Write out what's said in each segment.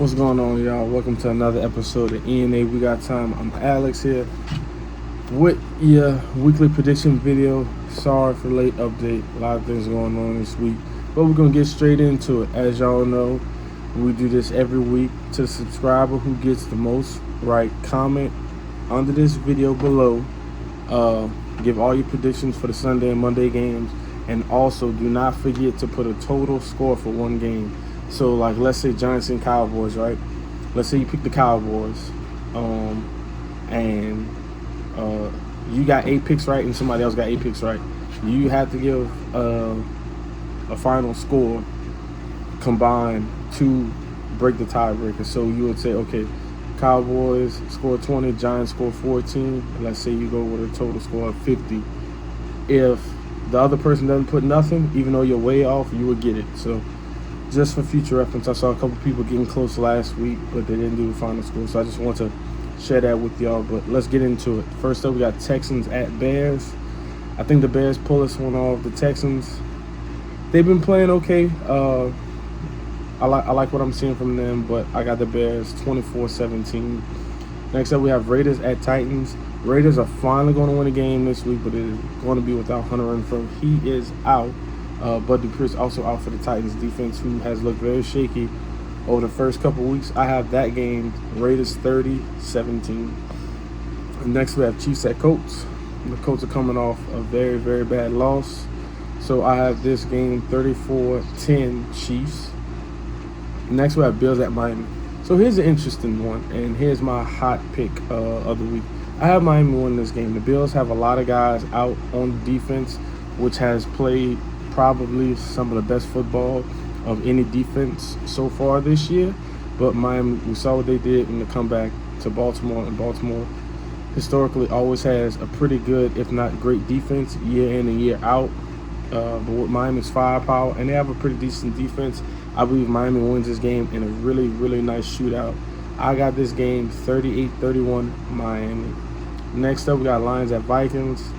What's going on, y'all? Welcome to another episode of ENA We Got Time. I'm Alex here with your weekly prediction video. Sorry for late update. A lot of things going on this week, but we're going to get straight into it. As y'all know, we do this every week. To the subscriber who gets the most right comment under this video below. Give all your predictions for the Sunday and Monday games, and also do not forget to put a total score for one game. So, like, let's say Giants and Cowboys, right? Let's say you pick the Cowboys, and you got 8 picks right, and somebody else got 8 picks right. You have to give a final score combined to break the tiebreaker. So you would say, okay, Cowboys score 20, Giants score 14. And let's say you go with a total score of 50. If the other person doesn't put nothing, even though you're way off, you would get it. So just for future reference, I saw a couple people getting close last week, but they didn't do the final score. So I just want to share that with y'all. But let's get into it. First up, we got Texans at Bears. I think the Bears pull this one off. The Texans, they've been playing okay. I like what I'm seeing from them, but I got the Bears 24-17. Next up, we have Raiders at Titans. Raiders are finally going to win a game this week, but it is going to be without Hunter Renfrow. He is out. Bud Dupree's also out for the Titans defense, who has looked very shaky over the first couple weeks. I have that game, Raiders 30-17. Next, we have Chiefs at Colts. The Colts are coming off a very, very bad loss. So I have this game 34-10 Chiefs. Next, we have Bills at Miami. So here's an interesting one, and here's my hot pick of the week. I have Miami winning this game. The Bills have a lot of guys out on the defense, which has played probably some of the best football of any defense so far this year. But Miami, we saw what they did in the comeback to Baltimore, and Baltimore historically always has a pretty good, if not great, defense year in and year out. But with Miami's firepower, and they have a pretty decent defense, I believe Miami wins this game in a really, really nice shootout. I got this game 38-31 Miami. Next up, we got Lions at Vikings.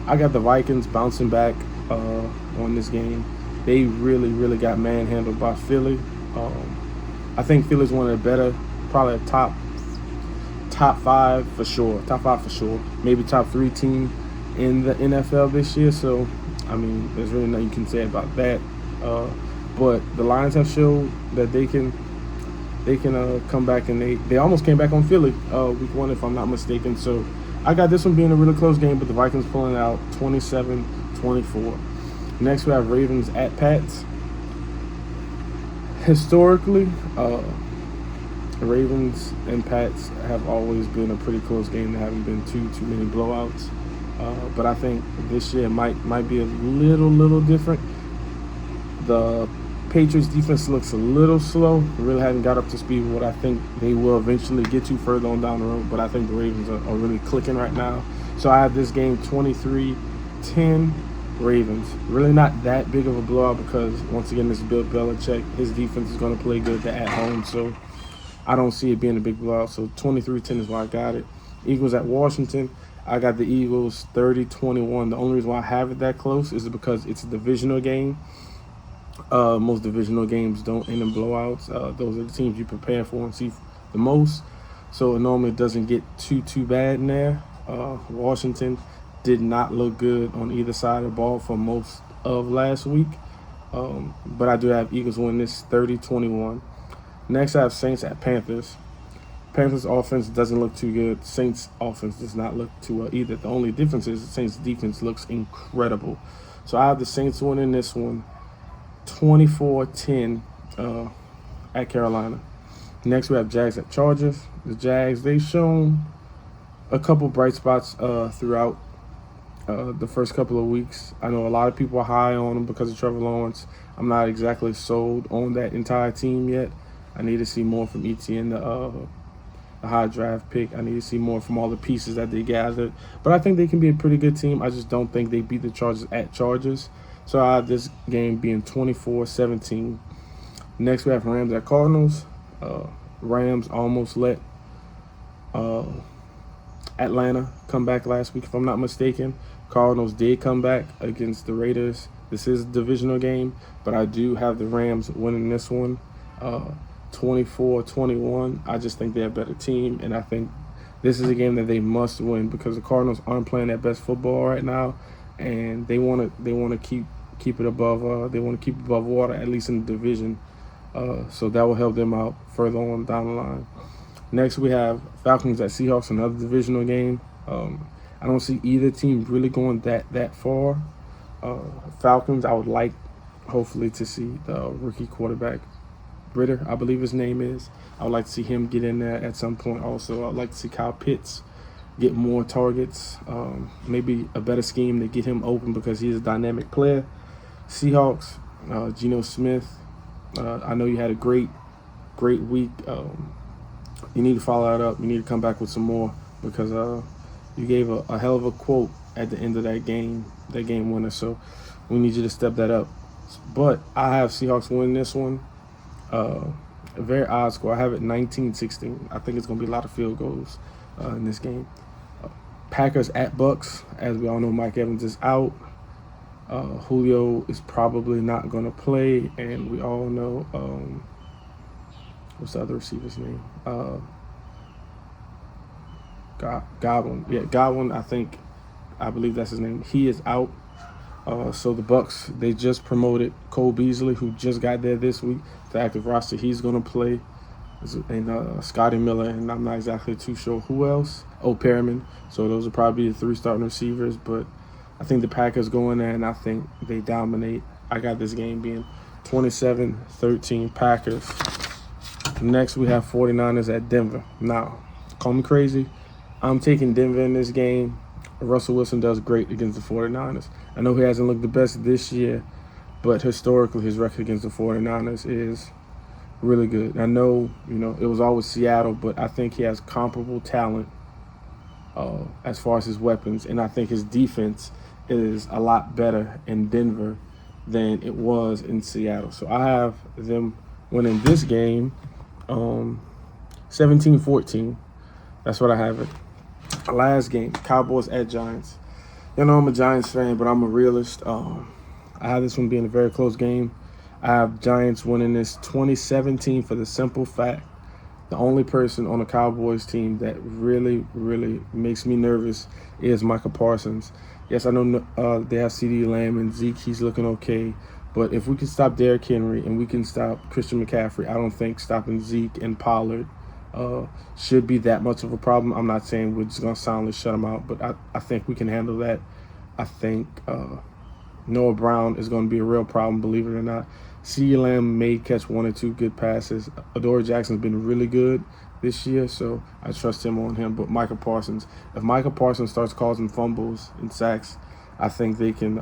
I got the Vikings bouncing back on this game. They really, really got manhandled by Philly. I think Philly's one of the better, probably a top 5 for sure. Top 5 for sure. Maybe top 3 team in the NFL this year. So, I mean, there's really nothing you can say about that. But the Lions have showed that they can come back, and they almost came back on Philly week 1, if I'm not mistaken. So I got this one being a really close game, but the Vikings pulling out 27-24. Next, we have Ravens at Pats. Historically, Ravens and Pats have always been a pretty close game. There haven't been too many blowouts. But I think this year might be a little different. The Patriots defense looks a little slow. Really haven't got up to speed with what I think they will eventually get to further on down the road. But I think the Ravens are really clicking right now. So I have this game 23-10 Ravens. Really not that big of a blowout because, once again, this is Bill Belichick. His defense is going to play good. They're at home, so I don't see it being a big blowout. So 23-10 is why I got it. Eagles at Washington. I got the Eagles 30-21. The only reason why I have it that close is because it's a divisional game. Most divisional games don't end in blowouts. Those are the teams you prepare for and see the most. So it normally doesn't get too bad in there. Washington did not look good on either side of the ball for most of last week. But I do have Eagles win this 30-21. Next, I have Saints at Panthers. Panthers offense doesn't look too good. Saints offense does not look too well either. The only difference is the Saints defense looks incredible. So I have the Saints winning this one 24-10 at Carolina. Next, we have Jags at Chargers. The Jags, they've shown a couple bright spots throughout the first couple of weeks. I know a lot of people are high on them because of Trevor Lawrence. I'm not exactly sold on that entire team yet. I need to see more from Etienne, the high draft pick. I need to see more from all the pieces that they gathered. But I think they can be a pretty good team. I just don't think they beat the Chargers at Chargers. So I have this game being 24-17. Next, we have Rams at Cardinals. Rams almost let Atlanta come back last week, if I'm not mistaken. Cardinals did come back against the Raiders. This is a divisional game, but I do have the Rams winning this one 24-21. I just think they're a better team, and I think this is a game that they must win because the Cardinals aren't playing their best football right now, and they want to keep it above. They want to keep above water, at least in the division. So that will help them out further on down the line. Next, we have Falcons at Seahawks, another divisional game. I don't see either team really going that far. Falcons, I would like, hopefully, to see the rookie quarterback, Britter, I believe his name is. I would like to see him get in there at some point also. I'd like to see Kyle Pitts get more targets, maybe a better scheme to get him open because he's a dynamic player. Seahawks, Geno Smith, I know you had a great week. You need to follow that up. You need to come back with some more because you gave a hell of a quote at the end of that game winner. So we need you to step that up. But I have Seahawks winning this one. A very odd score. I have it 19-16. I think it's going to be a lot of field goals in this game. Packers at Bucks. As we all know, Mike Evans is out. Julio is probably not going to play. And we all know, what's the other receiver's name? Godwin. Yeah, Godwin, I believe that's his name. He is out. So the Bucks, they just promoted Cole Beasley, who just got there this week, to active roster. He's going to play. And Scotty Miller, and I'm not exactly too sure who else. Oh, Perriman. So those will probably be the 3 starting receivers. But I think the Packers go in there, and I think they dominate. I got this game being 27-13 Packers. Next, we have 49ers at Denver. Now, call me crazy. I'm taking Denver in this game. Russell Wilson does great against the 49ers. I know he hasn't looked the best this year, but historically his record against the 49ers is really good. I know, it was always Seattle, but I think he has comparable talent as far as his weapons, and I think his defense is a lot better in Denver than it was in Seattle. So I have them winning this game 17-14. That's what I have it. Last game, Cowboys at Giants. I'm a Giants fan, but I'm a realist. I have this one being a very close game. I have Giants winning this 20-17 for the simple fact the only person on the Cowboys team that really, really makes me nervous is Micah Parsons. Yes, I know they have CeeDee Lamb and Zeke. He's looking okay. But if we can stop Derrick Henry and we can stop Christian McCaffrey, I don't think stopping Zeke and Pollard should be that much of a problem. I'm not saying we're just going to soundly shut them out, but I think we can handle that. I think Noah Brown is going to be a real problem, believe it or not. CeeDee Lamb may catch 1 or 2 good passes. Adoree Jackson's been really good this year, so I trust him on him. But Micah Parsons, if Micah Parsons starts causing fumbles and sacks, I think they can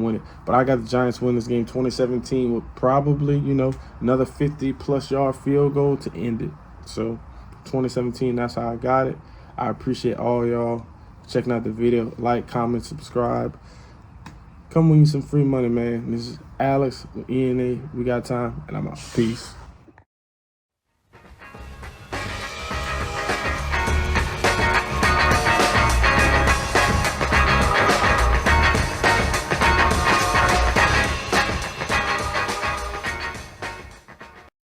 win it. But I got the Giants win this game 20-17 with probably, another 50-plus yard field goal to end it. So 2017, that's how I got it. I appreciate all y'all checking out the video. Like, comment, subscribe. Come win you some free money, man. This is Alex with ENA. We got time, and I'm out. Peace.